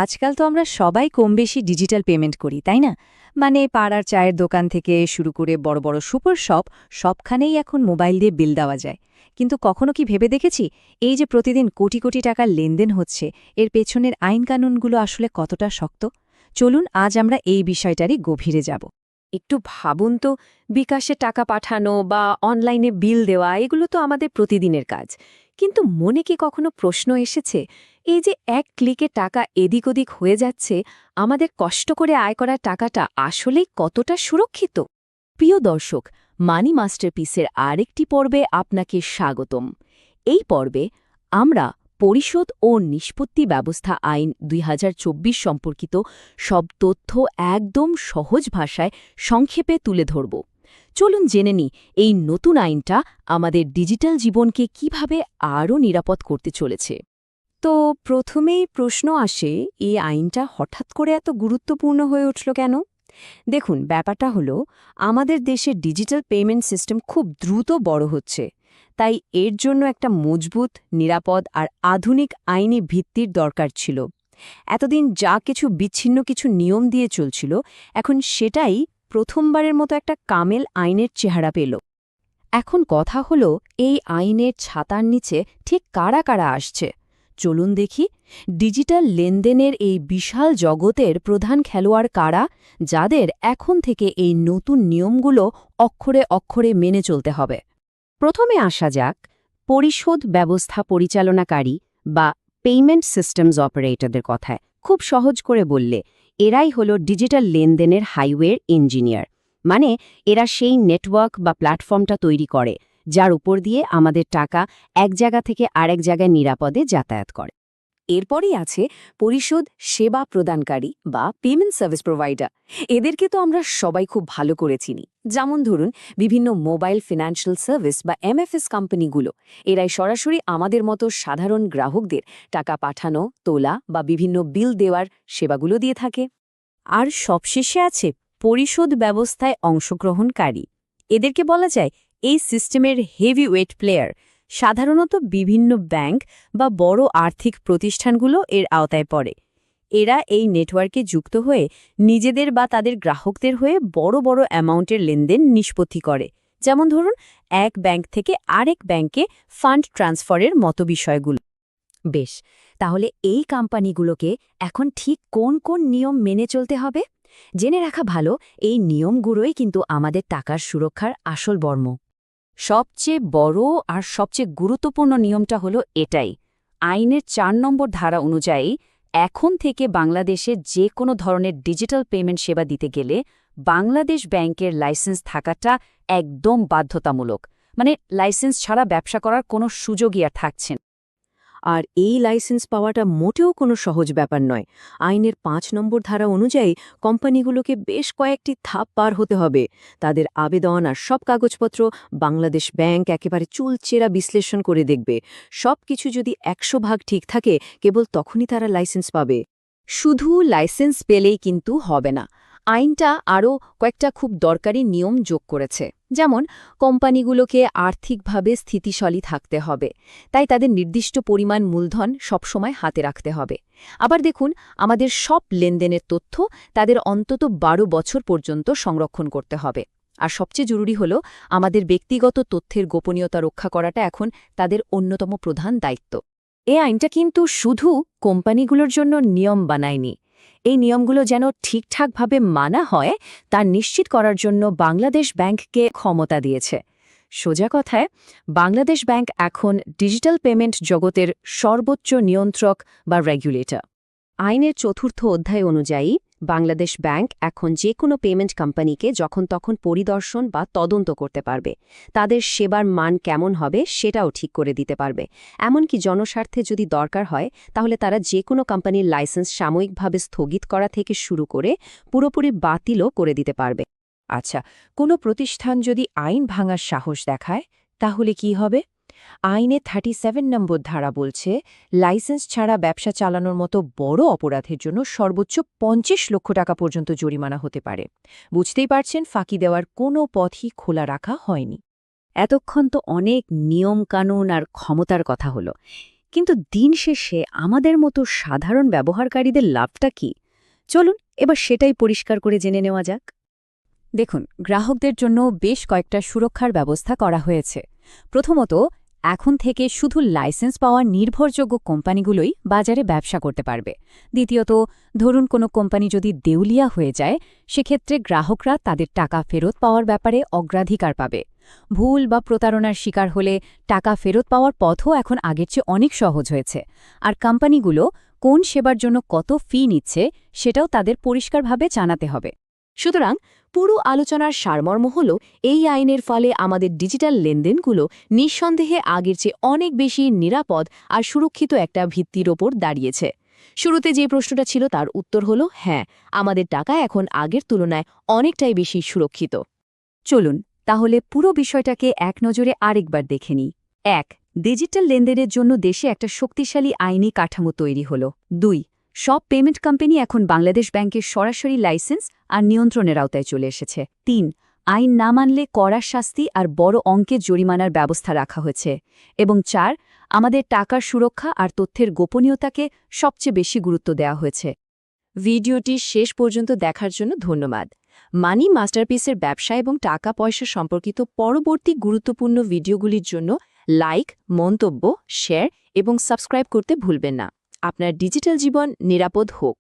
আজকাল তো আমরা সবাই কমবেশি ডিজিটাল পেমেন্ট করি, তাই না? মানে পাড়ার চায়ের দোকান থেকে শুরু করে বড় বড় সুপার শপ, সবখানেই এখন মোবাইল দিয়ে বিল দেওয়া যায়। কিন্তু কখনো কি ভেবে দেখেছি, এই যে প্রতিদিন কোটি কোটি টাকার লেনদেন হচ্ছে, এর পেছনের আইনকানুনগুলো আসলে কতটা শক্ত? চলুন আজ আমরা এই বিষয়টারই গভীরে যাব। একটু ভাবুন তো, বিকাশে টাকা পাঠানো বা অনলাইনে বিল দেওয়া এগুলো তো আমাদের প্রতিদিনের কাজ। কিন্তু মনে কি কখনো প্রশ্ন এসেছে, এই যে এক ক্লিকে টাকা এদিক ওদিক হয়ে যাচ্ছে, আমাদের কষ্ট করে আয় করা টাকাটা আসলেই কতটা সুরক্ষিত? প্রিয় দর্শক, মানি মাস্টারপিসের আরেকটি পর্বে আপনাকে স্বাগতম। এই পর্বে আমরা পরিশোধ ও নিষ্পত্তি ব্যবস্থা আইন ২০২৪ সম্পর্কিত সব তথ্য একদম সহজ ভাষায় সংক্ষেপে তুলে ধরব। চলুন জেনে নিই এই নতুন আইনটা আমাদের ডিজিটাল জীবনকে কিভাবে আরও নিরাপদ করতে চলেছে। তো প্রথমেই প্রশ্ন আসে, এই আইনটা হঠাৎ করে এত গুরুত্বপূর্ণ হয়ে উঠল কেন? দেখুন, ব্যাপারটা হলো, আমাদের দেশের ডিজিটাল পেমেন্ট সিস্টেম খুব দ্রুত বড় হচ্ছে। তাই এর জন্য একটা মজবুত, নিরাপদ আর আধুনিক আইনি ভিত্তির দরকার ছিল। এতদিন যা কিছু বিচ্ছিন্ন কিছু নিয়ম দিয়ে চলছিল, এখন সেটাই প্রথমবারের মতো একটা কামেল আইনের চেহারা পেল। এখন কথা হলো, এই আইনের ছাতার নিচে ঠিক কারা কারা আসছে। চলুন দেখি, ডিজিটাল লেনদেনের এই বিশাল জগতের প্রধান খেলোয়াড় কারা, যাদের এখন থেকে এই নতুন নিয়মগুলো অক্ষরে অক্ষরে মেনে চলতে হবে। প্রথমে আসা যাক পরিশোধ ব্যবস্থা পরিচালনাকারী বা পেমেন্ট সিস্টেমস অপারেটরদের কথায়। খুব সহজ করে বললে, এরাই হলো ডিজিটাল লেনদেনের হাইওয়ের ইঞ্জিনিয়ার। মানে এরা সেই নেটওয়ার্ক বা প্ল্যাটফর্মটা তৈরি করে, যার উপর দিয়ে আমাদের টাকা এক জায়গা থেকে আরেক জায়গায় নিরাপদে যাতায়াত করে। এরপরই আছে পরিশোধ সেবা প্রদানকারী বা পেমেন্ট সার্ভিস প্রোভাইডার। এদেরকে তো আমরা সবাই খুব ভালো করে চিনি। যেমন ধরুন, বিভিন্ন মোবাইল ফিনান্সিয়াল সার্ভিস বা এমএফএস কোম্পানিগুলো। এরাই সরাসরি আমাদের মতো সাধারণ গ্রাহকদের টাকা পাঠানো, তোলা বা বিভিন্ন বিল দেওয়ার সেবাগুলো দিয়ে থাকে। আর সবশেষে আছে পরিশোধ ব্যবস্থায় অংশগ্রহণকারী। এদেরকে বলা যায় এই সিস্টেমের হেভিওয়েট প্লেয়ার। সাধারণত বিভিন্ন ব্যাংক বা বড় আর্থিক প্রতিষ্ঠানগুলো এর আওতায় পড়ে। এরা এই নেটওয়ার্কে যুক্ত হয়ে নিজেদের বা তাদের গ্রাহকদের হয়ে বড় বড় অ্যামাউন্টের লেনদেন নিষ্পত্তি করে। যেমন ধরুন, এক ব্যাংক থেকে আরেক ব্যাংকে ফান্ড ট্রান্সফারের মতো বিষয়গুলো। বেশ, তাহলে এই কোম্পানিগুলোকে এখন ঠিক কোন কোন নিয়ম মেনে চলতে হবে জেনে রাখা ভালো। এই নিয়মগুলোই কিন্তু আমাদের টাকার সুরক্ষার আসল বর্ম। সবচেয়ে বড় আর সবচেয়ে গুরুত্বপূর্ণ নিয়মটা হলো এটাই, আইনের ৪ নম্বর ধারা অনুযায়ী এখন থেকে বাংলাদেশে যে কোনো ধরনের ডিজিটাল পেমেন্ট সেবা দিতে গেলে বাংলাদেশ ব্যাংকের লাইসেন্স থাকাটা একদম বাধ্যতামূলক। মানে লাইসেন্স ছাড়া ব্যবসা করার কোনো সুযোগই আর থাকছে না। আর এই লাইসেন্স পাওয়াটা মোটেও কোনো সহজ ব্যাপার নয়। আইনের ৫ নম্বর ধারা অনুযায়ী কোম্পানিগুলোকে বেশ কয়েকটি ধাপ পার হতে হবে। তাদের আবেদন আর সব কাগজপত্র বাংলাদেশ ব্যাংক একেবারে চুলচেরা বিশ্লেষণ করে দেখবে। সবকিছু যদি ১০০ ভাগ ঠিক থাকে, কেবল তখনই তারা লাইসেন্স পাবে। শুধু লাইসেন্স পেলেই কিন্তু হবে না। আইনটা আরও কয়েকটা খুব দরকারি নিয়ম যোগ করেছে। যেমন, কোম্পানিগুলোকে আর্থিকভাবে স্থিতিশালী থাকতে হবে, তাই তাদের নির্দিষ্ট পরিমাণ মূলধন সবসময় হাতে রাখতে হবে। আবার দেখুন, আমাদের সব লেনদেনের তথ্য তাদের অন্তত ১২ বছর পর্যন্ত সংরক্ষণ করতে হবে। আর সবচেয়ে জরুরি হল, আমাদের ব্যক্তিগত তথ্যের গোপনীয়তা রক্ষা করাটা এখন তাদের অন্যতম প্রধান দায়িত্ব। এই আইনটা কিন্তু শুধু কোম্পানিগুলোর জন্য নিয়ম বানায়নি। এই নিয়মগুলো যেন ঠিকঠাকভাবে মানা হয় তা নিশ্চিত করার জন্য বাংলাদেশ ব্যাংককে ক্ষমতা দিয়েছে। সোজা কথায়, বাংলাদেশ ব্যাংক এখন ডিজিটাল পেমেন্ট জগতের সর্বোচ্চ নিয়ন্ত্রক বা রেগুলেটর। আইনের ৪র্থ অধ্যায় অনুযায়ী বাংলাদেশ ব্যাংক এখন যে কোনো পেমেন্ট কোম্পানিকে যখন তখন পরিদর্শন বা তদন্ত করতে পারবে। তাদের সেবার মান কেমন হবে সেটাও ঠিক করে দিতে পারবে। এমনকি জনস্বার্থে যদি দরকার হয়, তাহলে তারা যে কোনো কোম্পানির লাইসেন্স সাময়িকভাবে স্থগিত করা থেকে শুরু করে পুরোপুরি বাতিলও করে দিতে পারবে। আচ্ছা, কোনো প্রতিষ্ঠান যদি আইন ভাঙার সাহস দেখায়, তাহলে কি হবে? আইনে 37 নম্বর ধারা বলছে, লাইসেন্স ছাড়া ব্যবসা চালানোর মতো বড় অপরাধের জন্য সর্বোচ্চ ২৫ লক্ষ টাকা পর্যন্ত জরিমানা হতে পারে। বুঝতেই পারছেন, ফাঁকি দেওয়ার কোনো পথই খোলা রাখা হয়নি। এতক্ষণ তো অনেক নিয়ম কানুন আর ক্ষমতার কথা হলো, কিন্তু দিন শেষে আমাদের মতো সাধারণ ব্যবহারকারীদের লাভটা কি? চলুন এবার সেটাই পরিষ্কার করে জেনে নেওয়া যাক। দেখুন, গ্রাহকদের জন্য বেশ কয়েকটা সুরক্ষার ব্যবস্থা করা হয়েছে। প্রথমত, এখন থেকে শুধু লাইসেন্স পাওয়া নির্ভরযোগ্য কোম্পানিগুলোই বাজারে ব্যবসা করতে পারবে। দ্বিতীয়ত, ধরুন কোনো কোম্পানি যদি দেউলিয়া হয়ে যায়, সেক্ষেত্রে গ্রাহকরা তাদের টাকা ফেরত পাওয়ার ব্যাপারে অগ্রাধিকার পাবে। ভুল বা প্রতারণার শিকার হলে টাকা ফেরত পাওয়ার পথও এখন আগের চেয়ে অনেক সহজ হয়েছে। আর কোম্পানিগুলো কোন সেবার জন্য কত ফি নিচ্ছে, সেটাও তাদের পরিষ্কারভাবে জানাতে হবে। সুতরাং পুরো আলোচনার সারমর্ম হল এই আইনের ফলে আমাদের ডিজিটাল লেনদেনগুলো নিঃসন্দেহে আগের চেয়ে অনেক বেশি নিরাপদ আর সুরক্ষিত একটা ভিত্তির ওপর দাঁড়িয়েছে। শুরুতে যে প্রশ্নটা ছিল তার উত্তর হল হ্যাঁ, আমাদের টাকা এখন আগের তুলনায় অনেকটাই বেশি সুরক্ষিত। চলুন তাহলে পুরো বিষয়টাকে এক নজরে আরেকবার দেখে নিই। ১. ডিজিটাল লেনদেনের জন্য দেশে একটা শক্তিশালী আইনি কাঠামো তৈরি হল। ২. সব পেমেন্ট কোম্পানি এখন বাংলাদেশ ব্যাংকের সরাসরি লাইসেন্স আর নিয়ন্ত্রণের আওতায় চলে এসেছে। ৩. আইন না মানলে কড়া শাস্তি আর বড় অঙ্কের জরিমানার ব্যবস্থা রাখা হয়েছে। এবং ৪. আমাদের টাকার সুরক্ষা আর তথ্যের গোপনীয়তাকে সবচেয়ে বেশি গুরুত্ব দেওয়া হয়েছে। ভিডিওটি শেষ পর্যন্ত দেখার জন্য ধন্যবাদ। মানি মাস্টারপিসের ব্যবসা এবং টাকা পয়সা সম্পর্কিত পরবর্তী গুরুত্বপূর্ণ ভিডিওগুলির জন্য লাইক, মন্তব্য, শেয়ার এবং সাবস্ক্রাইব করতে ভুলবেন না। আপনার ডিজিটাল জীবন নিরাপদ হোক।